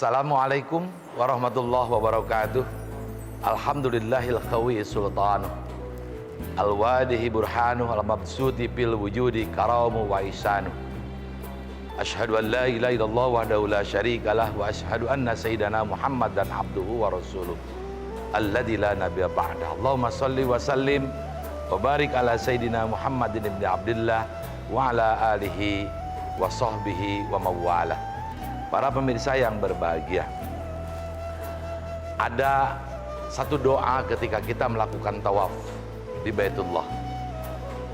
Assalamualaikum warahmatullahi wabarakatuh. Alhamdulillahil qawi sultanu al-wadihi burhanu al-mabsuti fil wujudi karamu wa isanu. Asyhadu an la ilaha illallah wahdahu la syarikalah wa asyhadu anna sayyidana Muhammadan abduhu wa rasuluh alladzi la nabiyya ba'dah. Allahumma shalli wa sallim wa barik ala sayyidina Muhammadin ibn Abdillah wa ala alihi wa sahbihi wa mawalah. Para pemirsa yang berbahagia, ada satu doa ketika kita melakukan tawaf di Baitullah.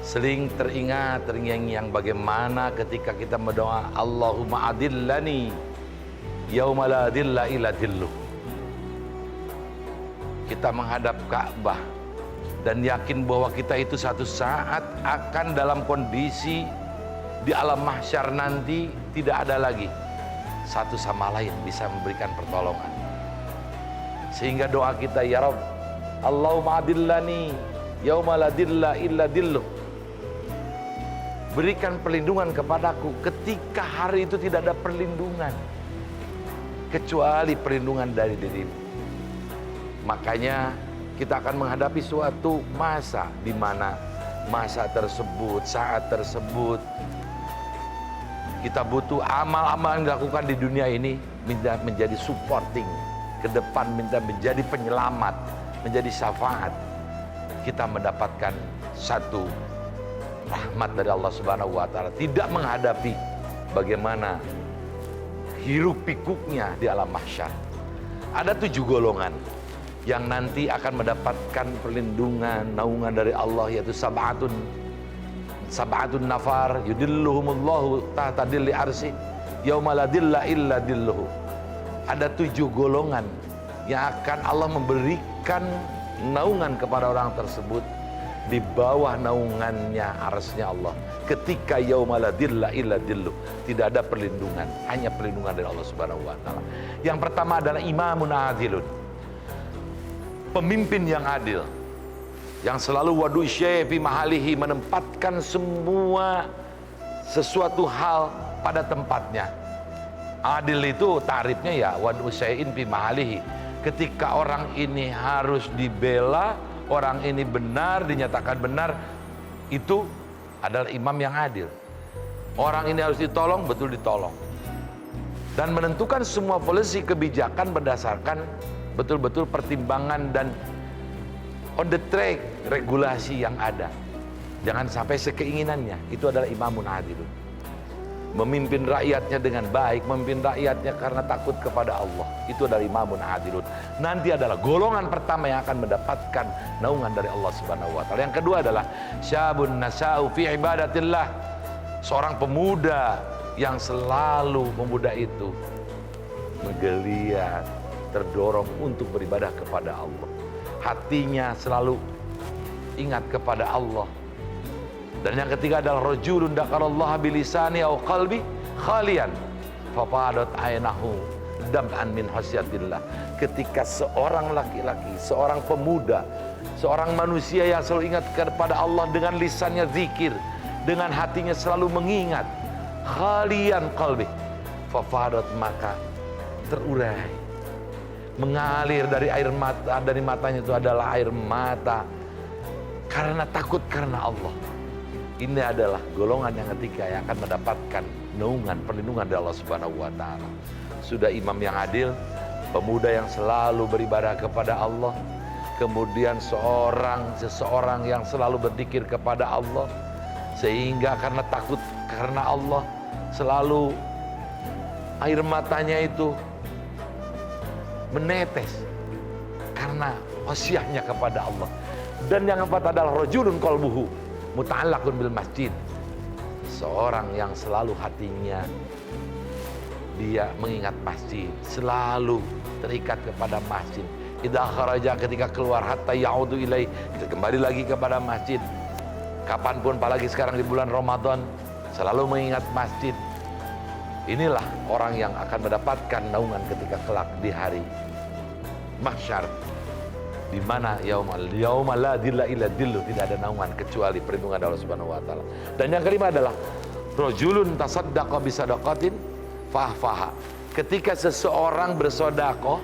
Sering teringat terngiang-ngiang bagaimana ketika kita berdoa, Allahumma adillani yauma la dilla illa dilluh. Kita menghadap Ka'bah dan yakin bahwa kita itu satu saat akan dalam kondisi di alam mahsyar nanti tidak ada lagi satu sama lain bisa memberikan pertolongan. Sehingga doa kita, ya Rabb, Allahumma adillani yauma la dilla illa dilluh. Berikan perlindungan kepadaku ketika hari itu tidak ada perlindungan kecuali perlindungan dari dirimu. Makanya kita akan menghadapi suatu masa di mana masa tersebut, saat tersebut, kita butuh amal-amal yang dilakukan di dunia ini menjadi supporting ke depan, menjadi penyelamat, menjadi syafaat. Kita mendapatkan satu rahmat dari Allah Subhanahu wa taala, tidak menghadapi bagaimana hiruk pikuknya di alam mahsyar. Ada 7 golongan yang nanti akan mendapatkan perlindungan, naungan dari Allah, yaitu sab'atun nafar yudilluhumullahu tahta dilli arsy yauma la dilla illa dilluhu. Ada 7 golongan yang akan Allah memberikan naungan kepada orang tersebut di bawah naungannya arsy-nya Allah ketika yauma la dilla illa dilluh. Tidak ada perlindungan, hanya perlindungan dari Allah Subhanahu wa taala. Yang pertama adalah imamun adilun, pemimpin yang adil, yang selalu wadu syai' fi mahalihi, menempatkan semua sesuatu hal pada tempatnya. Adil itu tarifnya ya wadu syai'in fi mahalihi. Ketika orang ini harus dibela, orang ini benar, dinyatakan benar, itu adalah imam yang adil. Orang ini harus ditolong, betul ditolong. Dan menentukan semua polisi kebijakan berdasarkan betul-betul pertimbangan dan on the track regulasi yang ada. Jangan sampai sekeinginannya. Itu adalah imamun adilun. Memimpin rakyatnya dengan baik, memimpin rakyatnya karena takut kepada Allah. Itu adalah imamun adilun. Nanti adalah golongan pertama yang akan mendapatkan naungan dari Allah Subhanahu wa taala. Yang kedua adalah syabun nasa'u fi ibadatillah. Seorang pemuda yang selalu, pemuda itu menggeliat, terdorong untuk beribadah kepada Allah. Hatinya selalu ingat kepada Allah. Dan yang ketiga adalah rajulun dzakarallaha bilisani aw qalbi khalian fafadat aynahu dam'an min khasyatillah. Ketika seorang laki-laki, seorang pemuda, seorang manusia yang selalu ingat kepada Allah dengan lisannya zikir, dengan hatinya selalu mengingat, khalian qalbi fafadat, maka terurai, mengalir dari air mata, dari matanya itu adalah air mata karena takut karena Allah. Ini adalah golongan yang ketiga yang akan mendapatkan naungan, perlindungan dari Allah Subhanahu wa taala. Sudah imam yang adil, pemuda yang selalu beribadah kepada Allah, kemudian seseorang yang selalu berzikir kepada Allah, sehingga karena takut karena Allah selalu air matanya itu menetes karena wasiatnya kepada Allah. Dan yang keempat adalah rajulun qalbuhu muta'allaqun bil masjid. Seorang yang selalu hatinya dia mengingat masjid, selalu terikat kepada masjid. Idza kharaja, ketika keluar, hatta ya'udu ilai, kita kembali lagi kepada masjid. Kapanpun, apalagi sekarang di bulan Ramadan, selalu mengingat masjid. Inilah orang yang akan mendapatkan naungan ketika kelak di hari mahsyar, di mana yauma la dilla illa dilluh, tidak ada naungan kecuali perlindungan Allah Subhanahu wa taala. Dan yang kelima adalah rajulun tasaddaqa bi sadaqatin fahfaha. ketika seseorang bersedekah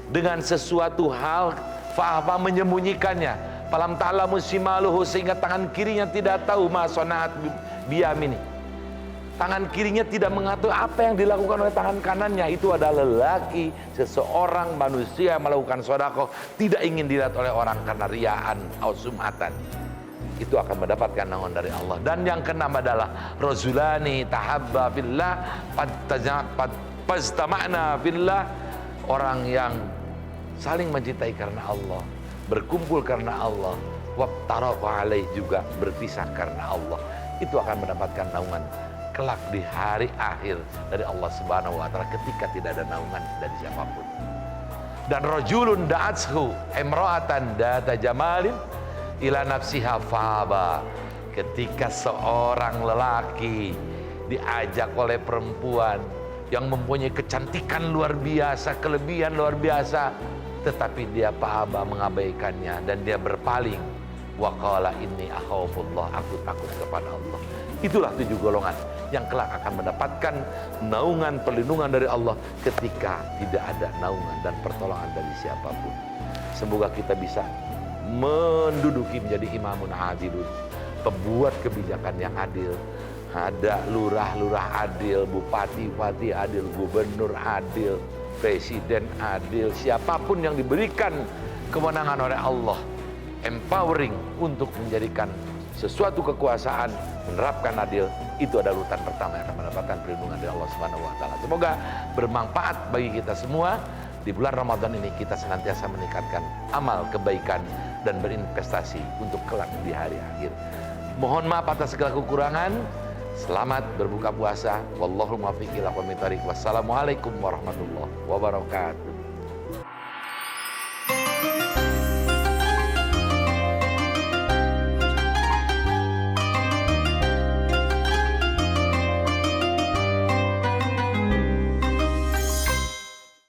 dengan sesuatu hal fa menyembunyikannya, falam ta'lamu shimaluhu, sehingga tangan kirinya tidak tahu ma sana'at biyamini. Tangan kirinya tidak mengatur apa yang dilakukan oleh tangan kanannya. Itu adalah lelaki, seseorang manusia melakukan sedekah tidak ingin dilihat oleh orang karena riaan atau sum'atan. Itu akan mendapatkan naungan dari Allah. Dan yang keenam adalah rajulani tahabba fillah fastama'na fillah, orang yang saling mencintai karena Allah, berkumpul karena Allah, wabtaraqa alaih, juga berpisah karena Allah. Itu akan mendapatkan naungan kelak di hari akhir dari Allah Subhanahu wa taala, ketika tidak ada naungan dari siapapun. Dan rajulun da'atshu imra'atan data jamalin ila nafsiha faba, ketika seorang lelaki diajak oleh perempuan yang mempunyai kecantikan luar biasa, kelebihan luar biasa, tetapi dia faba, mengabaikannya, dan dia berpaling. Wa qala inni akhafullah, aku takut kepada Allah. Itulah 7 golongan yang kelak akan mendapatkan naungan perlindungan dari Allah ketika tidak ada naungan dan pertolongan dari siapapun. Semoga kita bisa menduduki menjadi imamun adilun, pembuat kebijakan yang adil. Ada lurah-lurah adil, bupati-bupati adil, gubernur adil, presiden adil, siapapun yang diberikan kewenangan oleh Allah, empowering untuk menjadikan sesuatu kekuasaan, menerapkan adil, itu adalah urutan pertama yang akan mendapatkan perlindungan dari Allah Subhanahu wa taala. Semoga bermanfaat bagi kita semua. Di bulan Ramadan ini kita senantiasa meningkatkan amal kebaikan dan berinvestasi untuk kelak di hari akhir. Mohon maaf atas segala kekurangan. Selamat berbuka puasa. Wallahul muwaffiq ila aqwamit thoriq. Wassalamualaikum warahmatullahi wabarakatuh.